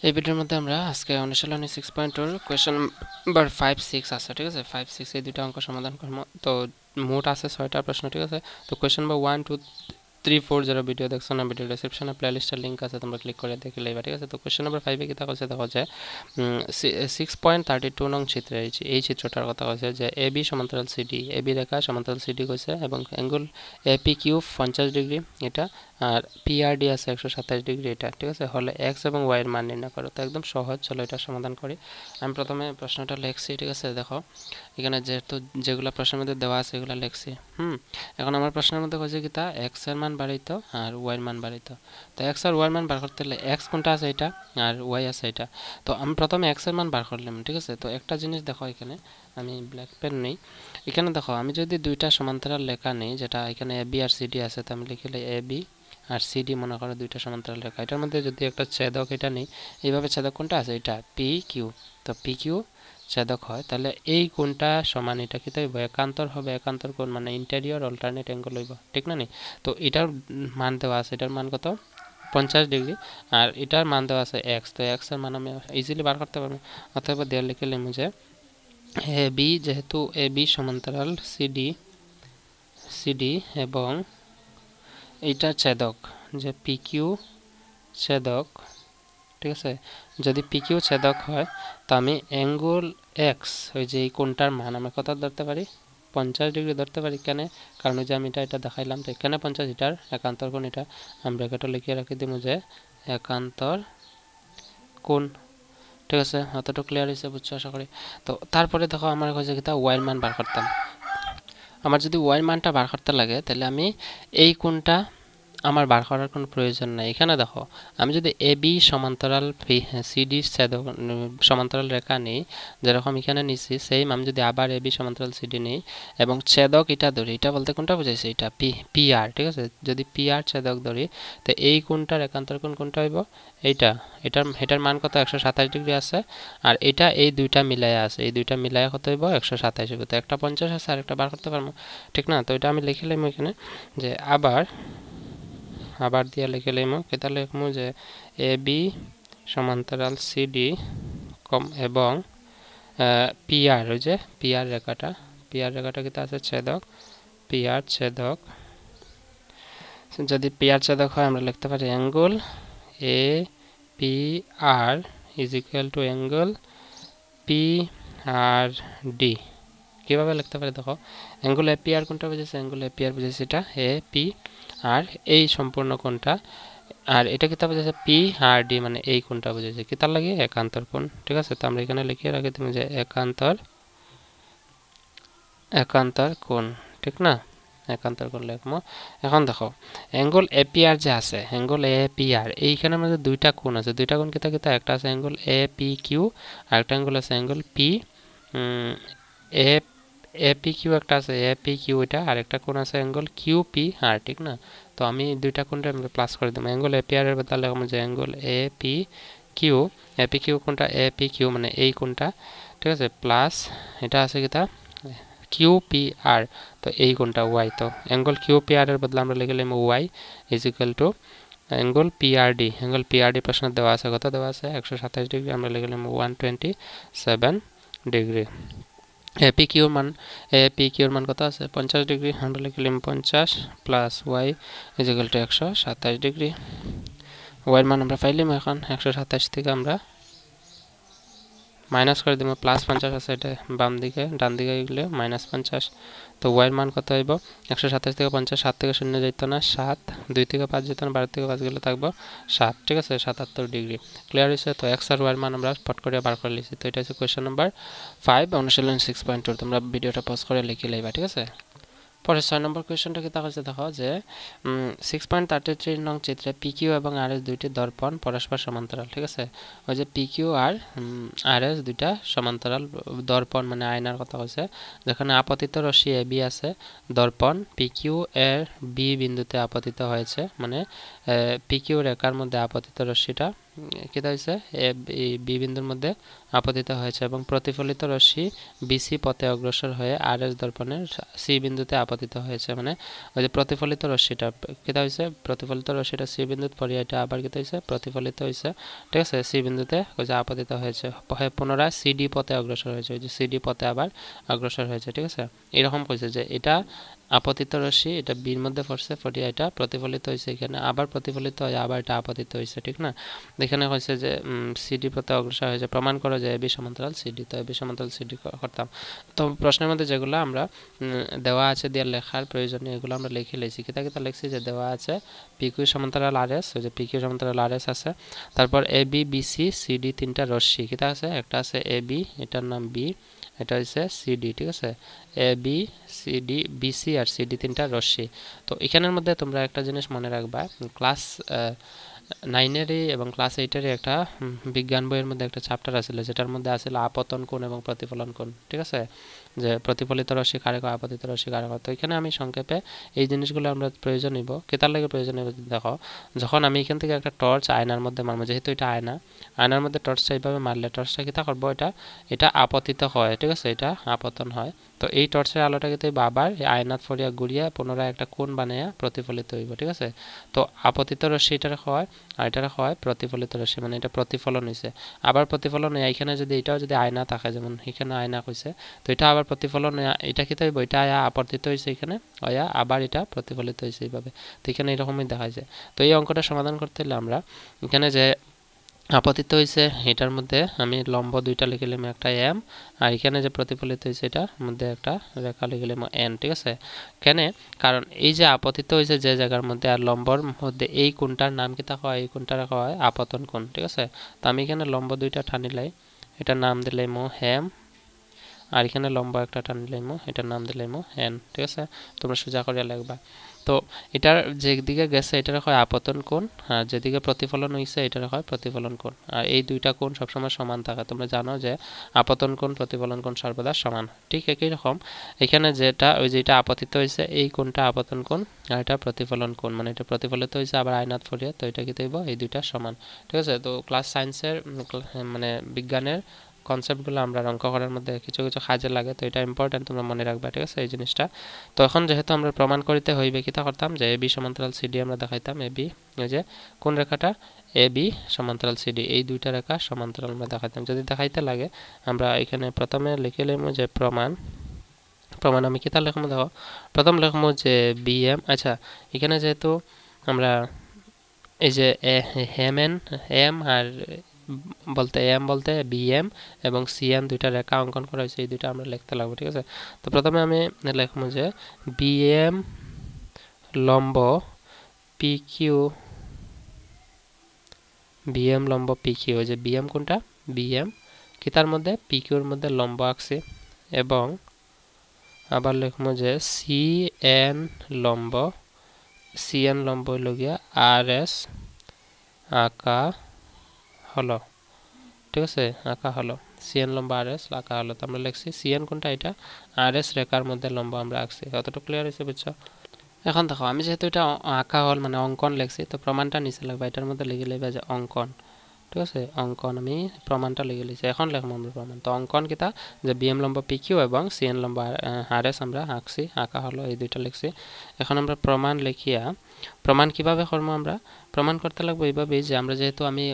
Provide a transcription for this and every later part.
এই ভিডিওর মধ্যে আমরা আজকে অনুশীলনী 6.2 কোয়েশ্চেন নাম্বার 5 6 আছে, ঠিক আছে। 5 6 এই দুইটা অঙ্ক সমাধান করব। তো মোট আছে 6টা প্রশ্ন, ঠিক আছে। তো কোয়েশ্চেন নাম্বার 1 2 3 4 যারা ভিডিও দেখছো না, ভিডিও ডেসক্রিপশনে প্লেলিস্টের লিংক আছে, তোমরা ক্লিক করে দেখে লইবা, ঠিক আছে। তো কোয়েশ্চেন নাম্বার 5 এ কি কথা কইছে দেখো যে 6.32 নং চিত্রে এই চিত্রটার কথা কইছে যে এবি সমান্তরাল সিডি, এবি রেখা সমান্তরাল সিডি কইছে এবং অ্যাঙ্গেল এপি কিউ 50 ডিগ্রি এটা, আর পিআরডি আছে 127 ডিগ্রি এটা, ঠিক আছে। হলে এক্স এবং ওয়াই এর মান নির্ণয় করো। তো একদম সহজ, চলো এটা সমাধান করি। আমি প্রথমে প্রশ্নটা লিখছি, ঠিক আছে। দেখো এখানে যেহেতু যেগুলো প্রশ্নের মধ্যে দেওয়া আছে এগুলো লিখছি। এখন আমার প্রশ্নের মধ্যে কইছে কি তা এক্স এর মান বাড়াইতো আর ওয়াই এর মান বাড়াইতো। তো এক্স আর ওয়াই এর মান বার করতে হলে এক্স কোনটা আছে এটা আর ওয়াই আছে এটা। তো আমি প্রথমে এক্স এর মান বার করলাম, ঠিক আছে। তো একটা জিনিস দেখো, এখানে আমি ব্ল্যাক পেন নেই। এখানে দেখো আমি যদি দুইটা সমান্তরাল লেখা নেই, যেটা এখানে এ বি আর সিডি আছে, তো আমি লিখলে এ বি আর সিডি মনে করো দুইটা সমান্তরাল রেখা। এটার মধ্যে যদি একটা ছেদক এটা নেই, এইভাবে ছেদক কোনটা আছে এটা পি কিউ। তো পি কিউ ছেদক হয়, তাহলে এই কোণটা সমান এটা কি হইব একান্তর হবে। একান্তর কোণ মানে ইন্টেরিয়র অল্টারনেট অ্যাঙ্গেল হইব, ঠিক না নি। তো এটার মান দেওয়া আছে, এটার মান কত 50 ডিগ্রি, আর এটার মান দেওয়া আছে এক্স। তো এক্স এর মান আমি ইজিলি বার করতে পারবো। অথবা দেওয়ার লিখে লিখব যে এ বি, যেহেতু এ বি সমান্তরাল সিডি সিডি এবং এইটা ছেদক যে পি কিউ ছেদক, ঠিক আছে। যদি পি কিউ ছেদক হয় তো আমি অ্যাঙ্গেল এক্স, ওই যে এই কোণটার মান আমি কত ধরতে পারি 50 ডিগ্রি ধরতে পারি। কেন? কারণ ওই যে আমি এটা দেখাইলাম, তো এখানে 50, এটার একান্তর কোণ এটা। আমি ব্র্যাকেটে লিখে রাখি দিব যে একান্তর কোণ, ঠিক আছে। অতটুকু ক্লিয়ার হয়েছে, বুঝছো আশা করি। তো তারপরে দেখো আমার কাছে কি তা ওয়াই মান বার করতাম। আমার যদি ওয়াই মানটা বার করতে লাগে তাহলে আমি এই কোণটা আমার বার করার কোনো প্রয়োজন নাই। এখানে দেখো আমি যদি এ বি সমান্তরাল সিডি সমান্তরাল রেখা নিই, যেরকম এখানে নিচ্ছি সেম, আমি যদি আবার এ বি সমান্তরাল সিডি নিই এবং ছেদক এটা ধরি, এটা বলতে কোনটা বুঝাইছে এটা পি আর, ঠিক আছে। যদি পি আর ছেদক ধরি তো এই কোণটার একান্তর কোণ কোনটা হইব এইটা। এটার মান কত 127 ডিগ্রি আছে, আর এটা এই দুইটা মিলাইয়া আছে, এই দুইটা মিলাইয়া কত হইব 127 হইব। তো একটা 50 আছে আর একটা বার করতে পারবো, ঠিক না। তো এটা আমি লিখিলাম এখানে যে আবার দিয়ে লিখে লিখবো কেতা লিখবো যে এ বি সমান্তরাল সিডি কম এবং পিআর, ওই যে পিআর রেখাটা কেতা আছে ছেদক, পিআর ছেদক। যদি পিআর ছেদক হয় আমরা লিখতে পারি angle A P R is equal to angle P R D. কীভাবে লিখতে পারি দেখো, অ্যাঙ্গেল এ পি আর কোনটা বুঝেছে, অ্যাঙ্গেল এ পি আর বুঝেছে এটা এ পি আর এই সম্পূর্ণ কোণটা, আর এটা কি তা বুঝেছে পি আর ডি মানে এই কোণটা বুঝেছে কি তার লাগে একান্তর কোণ, ঠিক আছে। তো আমরা এখানে লিখে রাখি তুমি যে একান্তর কোণ, ঠিক না। একান্তর কোণ লিখবো। এখন দেখো অ্যাঙ্গেল এপিআর যে আছে, অ্যাঙ্গেল এপিআর এইখানের মধ্যে দুইটা কোণ আছে, দুইটা কোণ কিতা কিতা, একটা আছে অ্যাঙ্গেল এ পি কিউ আর একটা অ্যাঙ্গেল আছে angle P A A P Q, একটা আছে এপি কিউ এটা, আর একটা কোণ আছে অ্যাঙ্গেল কিউ পি আর, ঠিক না। তো আমি দুইটা কোণটা আমি প্লাস করে দেবো, অ্যাঙ্গেল এপিআর এর বদলে লিখবো যে অ্যাঙ্গেল এপি কিউ কোণটা এপি কিউ মানে এই কোণটা, ঠিক আছে, প্লাস এটা আছে কিতা কিউ পি আর, তো এই কোণটা ওয়াই। তো অ্যাঙ্গেল কিউ পি আর এর বদলে আমরা লিখে লিখব Y is equal to angle P R D. Angle P R D প্রশ্ন দেওয়া আছে, কত দেওয়া আছে 127 ডিগ্রি, আমরা লিখে লিখব 127 ডিগ্রি। এপি কিউর মান কত আছে 50 ডিগ্রি, আমরা লিখলাম 50 plus Y is equal to 127 degree. ওয়াইয়ের মান আমরা পাইলাম, এখন 127 থেকে আমরা মাইনাস করে দিব, প্লাস 50 আছে এটা বাম দিকে, ডান দিকে গেলে -50। তো ওয়াইয়ের মান কত হইব 127 থেকে 50, 7 থেকে 0 যেত না 7, 2 থেকে 5 যেত না, 12 থেকে 5 গেলে থাকবো 7, ঠিক আছে, 77 ডিগ্রি। ক্লিয়ার হয়েছে। তো এক্স আর ওয়াইয়ের মান আমরা পট করে বার করে লিখছি। তো এটা হচ্ছে কোয়েশ্চেন নাম্বার 5 অনুশীলন 6.2। তোমরা ভিডিওটা পজ করে লিখে লইবা, ঠিক আছে। পরে 6 নম্বর কোয়েশ্চনটা কি তাকাচ্ছে দেখো যে 6.33 নং চিত্রে পিকিউ এবং আরএস দুইটি দর্পণ পরস্পর সমান্তরাল, ঠিক আছে। ওই যে পিকিউ আর আরএস দুইটা সমান্তরাল দর্পণ মানে আয়নার কথা কইছে, যেখানে আপতিত রশ্মি এ বি আছে, দর্পণ পিকিউ এর বি বিন্দুতে আপতিত হয়েছে, মানে পিকিউ রেখার মধ্যে আপতিত রশ্মিটা কিতা হয়েছে বি বিন্দুর মধ্যে আপতিত হয়েছে এবং প্রতিফলিত রশ্মি বিসি পথে অগ্রসর হয়ে আর এস দর্পণের সি বিন্দুতে আপতিত হয়েছে মানে ওই যে প্রতিফলিত রশ্মিটা কিতা হয়েছে প্রতিফলিত রশ্মিটা সি বিন্দুতে পড়ে এটা আবার কিতা হয়েছে প্রতিফলিত হয়েছে ঠিক আছে সি বিন্দুতে ওই যে আপতিত হয়েছে পুনরায় সিডি পথে অগ্রসর হয়েছে ওই যে সিডি পথে আবার অগ্রসর হয়েছে ঠিক আছে এরকম কইছে যে এটা আপতিত রশ্মি এটা বির মধ্যে পড়ছে পড়ে এটা প্রতিফলিত হয়েছে এখানে আবার প্রতিফলিত হয় আবার এটা আপতিত হয়েছে ঠিক না এখানে হয়েছে যে সিডি পথে অগ্রসর হয়েছে প্রমাণ করো যে এবি সমান্তরাল সিডি তো এবি সমান্তরাল সিডি করতাম তো প্রশ্নের মধ্যে যেগুলো আমরা দেওয়া আছে দিয়ে লেখার প্রয়োজনীয় এগুলো আমরা লিখে লেছি কিতা কিতা লিখছি যে দেওয়া আছে পিকিউ সমান্তরাল আরএস ওই যে পিকিউ সমান্তরাল আরএস আছে তারপর এবি বিসি সিডি তিনটা রশ্মি কিতা আছে একটা আছে এবি এটার নাম বি এটা হচ্ছে সিডি ঠিক আছে A B CD BC R CD তিনটা রশ্মি তো এখানের মধ্যে তোমরা একটা জিনিস মনে রাখবা ক্লাস 9-এরই এবং ক্লাস 8-এরই একটা বিজ্ঞান বইয়ের মধ্যে একটা চ্যাপ্টার আছিল যেটার মধ্যে আছিল আপতন কোণ এবং প্রতিফলন কোণ ঠিক আছে যে প্রতিফলিত রশ্মি কারে কয় আপতিত রশ্মি কারে কয় তো এখানে আমি সংক্ষেপে এই জিনিসগুলো আমরা প্রয়োজন নিব কেতার লাগে প্রয়োজন নিব দেখো যখন আমি এখান থেকে একটা টর্চ আয়নার মধ্যে মারবো যেহেতু এটা আয়নার মধ্যে টর্চটা এইভাবে মারলে টর্চটা কিতা করবো এটা আপতিত হয় ঠিক আছে এটা আপতন হয় তো এই টর্চের আলোটা কিন্তু আবার আয়নাত ফরিয়া ঘুরিয়া পুনরায় একটা কোণ বানাইয়া প্রতিফলিত হইব ঠিক আছে তো আপতিত রশ্মি এটার হয় আর এটার হয় প্রতিফলিত রশ্মি মানে এটা প্রতিফলন হয়েছে আবার প্রতিফলন হয় এখানে যদি এটাও যদি আয়না থাকে যেমন এখানে আয়না হয়েছে তো এটা আবার প্রতিফলন এটা কি হইব এটা আপতিত হয়েছে এখানে আবার এটা প্রতিফলিত হয়েছে এইভাবে তো এখানে এরকমই দেখা যায় তো এই অঙ্কটা সমাধান করতে হলে আমরা এখানে যে আপতিত হয়েছে এটার মধ্যে আমি লম্ব দুইটা লিখে নিলাম একটা এম আর এখানে যে প্রতিফলিত হয়েছে এটার মধ্যে একটা রেখা লিখে নিলাম এন ঠিক আছে কেন কারণ এই যে আপতিত হয়েছে যে জায়গার মধ্যে আর লম্বর মধ্যে এই কোণটার নাম কি থাকা হয় এই কোণটা রাখা হয় আপতন কোণ ঠিক আছে তো আমি এখানে লম্ব দুইটা টানিলাই এটার নাম দিলাম হেম আর এখানে লম্ব একটা টানিলাম এটার নাম দিলাম এন ঠিক আছে তোমরা সোজা করে লিখবা তো এটার যেদিকে গেছে এটার হয় আপতন কোণ আর যেদিকে প্রতিফলন হয়েছে এটার হয় প্রতিফলন কোণ আর এই দুইটা কোণ সবসময় সমান থাকে তোমরা জানো যে আপতন কোণ প্রতিফলন কোণ সর্বদা সমান ঠিক একই রকম এখানে যেটা আপতিত হয়েছে এই কোণটা আপতন কোণ আর এটা প্রতিফলন কোণ মানে এটা প্রতিফলিত হয়েছে আবার আয়নাত ফরিয়া তো এটা কি হইব এই দুইটা সমান ঠিক আছে তো ক্লাস সায়েন্সের মানে বিজ্ঞানের কনসেপ্টগুলো আমরা অঙ্ক করার মধ্যে কিছু কিছু কাজে লাগে তো এটা ইম্পর্টেন্ট তোমরা মনে রাখবা ঠিক আছে এই জিনিসটা তো এখন যেহেতু আমরা প্রমাণ করিতে হইবে কিতা করতাম যে এবি সমান্তরাল সিডি আমরা দেখাইতাম এবি এই যে কোন রেখাটা এবি সমান্তরাল সিডি এই দুইটা রেখা সমান্তরাল আমরা দেখাইতাম যদি দেখাইতে লাগে আমরা এখানে প্রথমে লিখে লিখব যে প্রমাণ আমি কিতা লিখব দেখো প্রথম লিখব যে বিএম আচ্ছা এখানে যেহেতু আমরা এই যে এম আর বলতে বিএম এবং সিএম দুইটা রেখা অঙ্কন করা হয়েছে এই দুইটা আমরা লিখতে লাগবে ঠিক আছে তো প্রথমে আমি লিখব যে বিএম লম্ব পিকিউ যে বিএম কোনটা বিএম কি তার মধ্যে পিকিউর মধ্যে লম্ব আঁকছি এবং আবার লিখব যে সিএন লম্ব হইল গিয়া আরএস আঁকা হলো ঠিক আছে আঁকা হলো সিএন লম্ব আরএস আঁকা হলো তো আমরা লিখছি সিএন কোনটা এটা আরএস রেখার মধ্যে লম্ব আমরা আঁকছি কতটুকু ক্লিয়ার হয়েছে বুঝছো এখন দেখো আমি যেহেতু এটা আঁকা হল মানে অঙ্কন লিখছি তো প্রমাণটা নিচে লিখবা এটার মধ্যে লিখে লিখবা যে অঙ্কন ঠিক আছে অঙ্কন আমি প্রমাণটা লিখে লিখছি এখন লিখবো আমরা প্রমাণ তো অঙ্কন কিতা যে বিএম লম্ব পিকিউ এবং সিএন লম্ব আরএস আমরা আঁকা হলো এই দুইটা লিখছি এখন আমরা প্রমাণ লিখিয়া প্রমাণ কিভাবে করবো আমরা প্রমাণ করতে লাগবে এইভাবেই যে আমরা যেহেতু আমি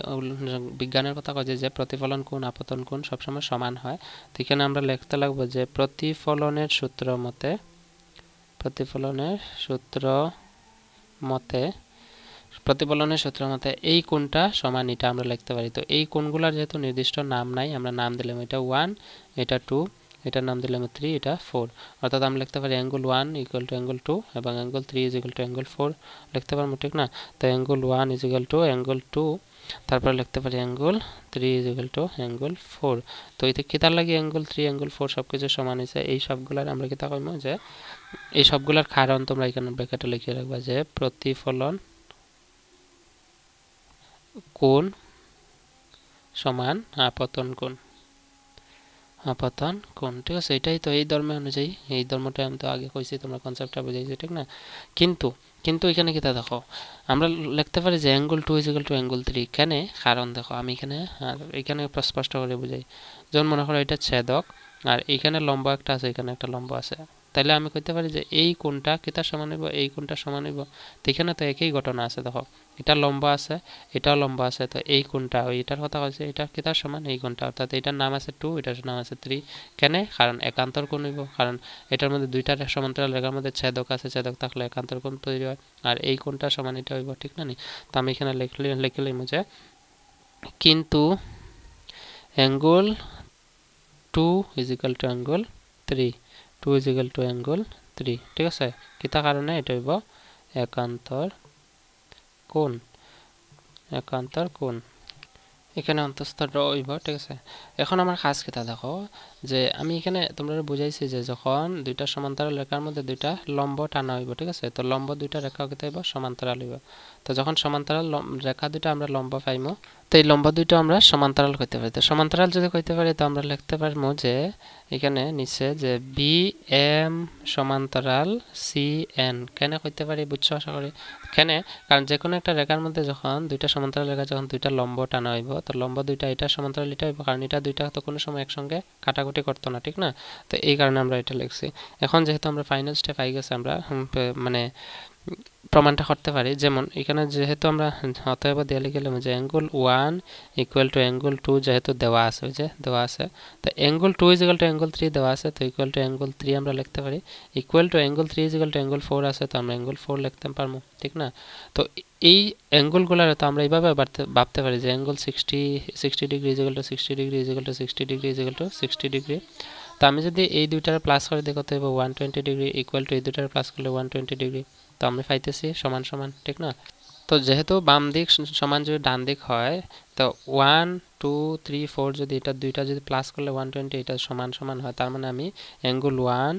বিজ্ঞানের কথা কই যে প্রতিফলন কোণ আপতন কোণ সবসময় সমান হয় তো এখানে আমরা লিখতে লাগবে যে প্রতিফলনের সূত্র মতে এই কোণটা সমান এটা আমরা লিখতে পারি তো এই কোণগুলোর যেহেতু নির্দিষ্ট নাম নাই আমরা নাম দিলাম এটা 1 এটা 2 এটার নাম দিলাম 3 এটা 4 অর্থাৎ আমরা লিখতে পারি অ্যাঙ্গেল 1 ইকুয়াল টু অ্যাঙ্গেল 2 এবং angle 3 is equal to angle 4 লিখতে পারবো ঠিক না তো angle 1 is equal to angle 2 তারপর লিখতে পারি angle 3 is equal to angle 4 তো এতে কিতার লাগে অ্যাঙ্গেল 3 অ্যাঙ্গেল 4 সবকিছু সমান হইছে এই সবগুলার আমরা কিতা কইমু যে এই সবগুলার কারণ তোমরা এখানে ব্র্যাকেটে লিখে রাখবা যে প্রতিফলন কোণ সমান আপতন কোণ ঠিক আছে এটাই তো এই ধর্মের অনুযায়ী এই ধর্মটা আমি তো আগে কইছি তোমরা কনসেপ্টটা বুঝাইছি ঠিক না কিন্তু কিন্তু এখানে কিতা দেখো আমরা লিখতে পারি যে অ্যাঙ্গেল 2 ইকুয়াল টু অ্যাঙ্গেল 3 কেন কারণ দেখো আমি এখানে আর এখানে স্পষ্ট করে বুঝাই যেমন মনে করো এটা ছেদক আর এখানে লম্ব একটা আছে এখানে একটা লম্ব আছে তাহলে আমি কইতে পারি যে এই কোণটা কিতার সমান হইব এই কোণটা সমান হইব তো এখানে তো একই ঘটনা আছে দেখো এটা লম্ব আছে এটাও লম্ব আছে তো এই কোণটা এটার কথা কইছে এটা কিতার সমান এই কোণটা অর্থাৎ এটার নাম আছে 2 এটার নাম আছে 3 কেন কারণ একান্তর কোণ হইব কারণ এটার মধ্যে দুইটা সমান্তরাল রেখার মধ্যে ছেদক আছে ছেদক থাকলে একান্তর কোণ তৈরি হয় আর এই কোণটা সমান এটা হইব ঠিক না নি তো আমি এখানে লিখলাম যে কিন্তু angle 2 is equal to angle 3 2 is equal to angle 3 ঠিক আছে কিতা কারণে এটা হইব একান্তর কোণ এখানে অন্তঃস্থ ড্র হইব ঠিক আছে এখন আমার কাজ কিতা দেখো যে আমি এখানে তোমরা বুঝাইছি যে যখন দুইটা সমান্তরাল রেখার মধ্যে দুইটা লম্ব টানা হইব ঠিক আছে তো লম্ব দুইটা রেখা কিতা হইব সমান্তরাল হইব তো যখন সমান্তরাল রেখা দুইটা আমরা লম্ব পাইমু তো এই লম্ব দুইটা আমরা সমান্তরাল কইতে পারি তো সমান্তরাল যদি কইতে পারি তো আমরা লিখতে পারবো যে এখানে নিচে যে বি এম সমান্তরাল সি এন কেন কইতে পারি বুঝছো আশা করি কেন কারণ যে কোনো একটা রেখার মধ্যে যখন দুইটা সমান্তরাল রেখা যখন দুইটা লম্ব টানা হইব তো লম্ব দুইটা এটা সমান্তরাল এটা হইব কারণ এটা দুইটা তো কোনো সময় একসঙ্গে কাটাকুটি করতো না ঠিক না তো এই কারণে আমরা এটা লিখছি এখন যেহেতু আমরা ফাইনাল স্টেপ আই গেছে আমরা মানে প্রমাণটা করতে পারি যেমন এখানে যেহেতু আমরা অতএব দেয়ালে গেলাম যে অ্যাঙ্গেল 1 ইকুয়াল টু অ্যাঙ্গেল 2 যেহেতু দেওয়া আছে ওই যে দেওয়া আছে তো angle 2 is equal to angle 3 দেওয়া আছে তো ইকুয়াল টু অ্যাঙ্গেল 3 আমরা লিখতে পারি equal to angle 3 is equal to angle 4 আছে তো আমরা অ্যাঙ্গেল 4 লিখতে পারবো ঠিক না তো এই অ্যাঙ্গেলগুলোর তো আমরা এইভাবে ভাবতে পারি যে angle 60 degree is equal two 60 degree is equal two 60 degree is equal two 60 degree তো আমি যদি এই দুইটার প্লাস করে দেখতে হবে 120 ডিগ্রি ইকুয়াল টু এই দুইটার প্লাস করলে 120 ডিগ্রি তো আমরা পাইতেছি সমান সমান ঠিক না তো যেহেতু বাম দিক সমান যদি ডান দিক হয় তো 1 2 3 4 যদি এটা দুইটা যদি প্লাস করলে 120 এটা সমান সমান হয় তার মানে আমি অ্যাঙ্গেল 1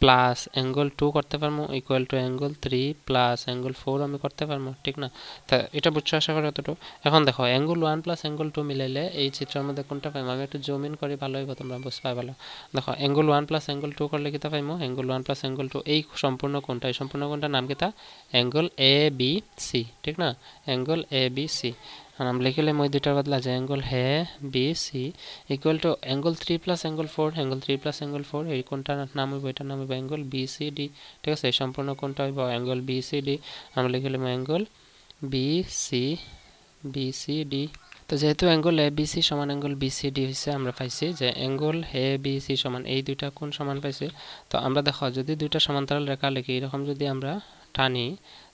প্লাস অ্যাঙ্গেল 2 করতে পারবো equal to angle 3 plus angle 4 আমি করতে পারবো ঠিক না তা এটা বুঝছো আশা করি এতটুকু এখন দেখো অ্যাঙ্গেল 1 প্লাস অ্যাঙ্গেল 2 মিলাইলে এই চিত্রের মধ্যে কোনটা পাইবো আমি একটু জুম ইন করি ভালো হইব তোমরা বুঝতে পারবে ভালো দেখো অ্যাঙ্গেল 1 প্লাস অ্যাঙ্গেল 2 করলে কিতা পাইবো অ্যাঙ্গেল 1 প্লাস অ্যাঙ্গেল 2 এই সম্পূর্ণ কোণটা এই সম্পূর্ণ কোণটার নাম কিতা অ্যাঙ্গেল এ বি সি ঠিক না অ্যাঙ্গেল এ বি সি আমরা লিখলে মই দুইটার বদলা যে অ্যাঙ্গেল হে B C equal to angle 3 plus angle 4 angle 3 plus angle 4 এই কোণটার নাম হইব এটার নাম হইব অ্যাঙ্গেল বি সি ডি ঠিক আছে এই সম্পূর্ণ কোণটা হইব অ্যাঙ্গেল বি সি ডি আমরা লিখলাম অ্যাঙ্গেল বি সি ডি তো যেহেতু অ্যাঙ্গেল এ বি সি সমান অ্যাঙ্গেল বি সি ডি হইছে আমরা পাইছি যে অ্যাঙ্গেল এ বি সি সমান এই দুইটা কোণ সমান পাইছি তো আমরা দেখো যদি দুইটা সমান্তরাল রেখা লিখি এরকম যদি আমরা টানি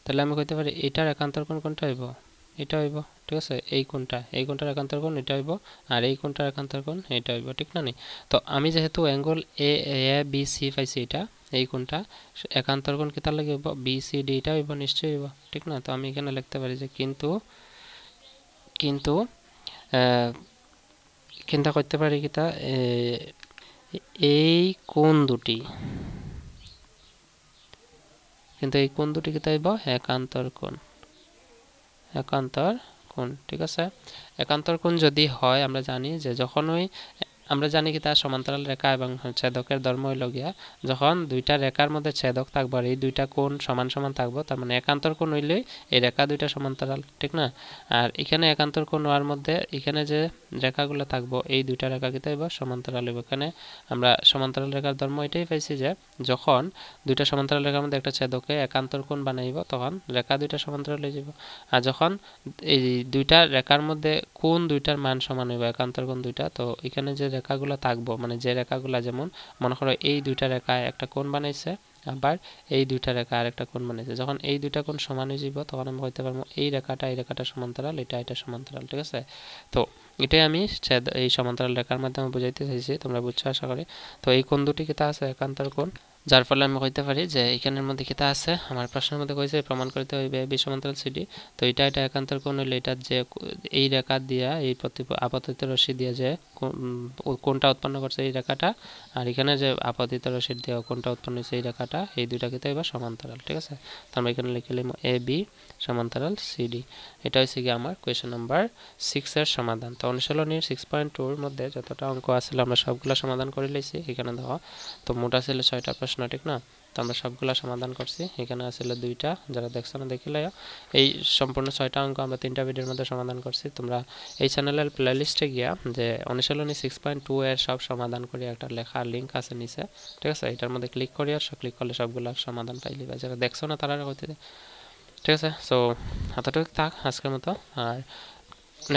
তাহলে আমি কইতে পারি এটার একান্তর কোণ কোনটা হইব এটা হইব ঠিক আছে এই কোণটার একান্তর কোণ এটা হইব আর এই কোণটার একান্তর কোণ এটা হইব ঠিক না নি তো আমি যেহেতু অ্যাঙ্গেল এ বি সি পাইছি এটা এই কোণটা একান্তর কোণ কিতার লাগে হইব বি সি ডি এটা হইব নিশ্চয়ই হইব ঠিক না তো আমি এখানে লিখতে পারি যে কিন্তু চিন্তা করতে পারি কিতা এই কোণ দুটি কিন্তু এই কোণ দুটি কিতা হইব একান্তর কোণ ঠিক আছে একান্তর কোণ যদি হয় আমরা জানি যে যখনই আমরা জানি কি তার সমান্তরাল রেখা এবং ছেদকের ধর্ম হইল গিয়া যখন দুইটা রেখার মধ্যে ছেদক থাকবে আর এই দুইটা কোণ সমান সমান থাকবে তার মানে একান্তর কোণ হইলে এই রেখা দুইটা সমান্তরাল ঠিক না আর এখানে একান্তর কোণ হওয়ার মধ্যে এখানে যে রেখাগুলো থাকবে এই দুইটা রেখা কিতা হইব সমান্তরাল হইব এখানে আমরা সমান্তরাল রেখার ধর্ম এটাই পাইছি যে যখন দুইটা সমান্তরাল রেখার মধ্যে একটা ছেদকে একান্তর কোণ বানাইব তখন রেখা দুইটা সমান্তরাল হয়ে যাব আর যখন এই দুইটা রেখার মধ্যে কোণ দুইটার মান সমান হইব একান্তর কোণ দুইটা তো এখানে যে রেখাগুলো থাকবো মানে যে রেখাগুলো যেমন মনে করো এই দুইটা রেখা একটা কোণ বানাইছে আবার এই দুইটা রেখা আরেকটা কোণ বানাইছে যখন এই দুইটা কোণ সমান হয়ে যাব তখন আমরা কইতে পারবো এই রেখাটা সমান্তরাল এটা সমান্তরাল ঠিক আছে তো এটাই আমি এই সমান্তরাল রেখার মাধ্যমে বুঝাইতে চাইছি তোমরা বুঝছো আশা করি তো এই কোণ দুটি কিতা আছে একান্তর কোণ যার ফলে আমি কইতে পারি যে এখানের মধ্যে কিতা আছে আমার প্রশ্নের মধ্যে কইছে প্রমাণ করতে হইবে বি সমান্তরাল সিডি তো এটা একান্তর কোণ হইলে এটা যে এই রেখা দিয়া এই আপতিত রশ্মি দিয়া যে কোণটা উৎপন্ন করছে এই রেখাটা আর এখানে যে আপতিত রশ্মি দিয়া কোণটা উৎপন্ন হইছে এই রেখাটা এই দুইটা কিতা হইবা সমান্তরাল ঠিক আছে তো আমরা এখানে লিখলাম এ বি সমান্তরাল সিডি এটা হইছে কি আমার কোয়েশ্চন নাম্বার 6 এর সমাধান তো অনুশীলনীর 6.2 এর মধ্যে যতটা অঙ্ক আছিল আমরা সবগুলা সমাধান করে লইছি এখানে দেখো তো মোট আছিল 6টা প্রশ্ন ঠিক না তো আমরা সবগুলা সমাধান করছি এখানে আসলে দুইটা যারা দেখছো না দেখিলে এই সম্পূর্ণ 6টা অঙ্ক আমরা 3টা ভিডিওর মধ্যে সমাধান করছি তোমরা এই চ্যানেলের প্লেলিস্টে গিয়া যে অনুশীলনী 6.2 এর সব সমাধান করে একটা লেখা লিংক আছে নিচে ঠিক আছে এটার মধ্যে ক্লিক করিয়া ক্লিক করলে সবগুলা সমাধান পাইলি বা যারা দেখছো না তারা হইতে ঠিক আছে সো এতটুকু থাক আজকের মতো আর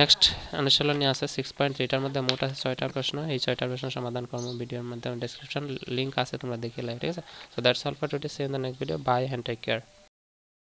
নেক্সট অনুশীলনী আছে 6.3 এটার মধ্যে মোট আছে 6টা প্রশ্ন এই 6টা প্রশ্ন সমাধান করব ভিডিওর মধ্যে ডেসক্রিপশন লিংক আছে তোমরা দেখে নাও ঠিক আছে so that's all for today see in the next video bye and take care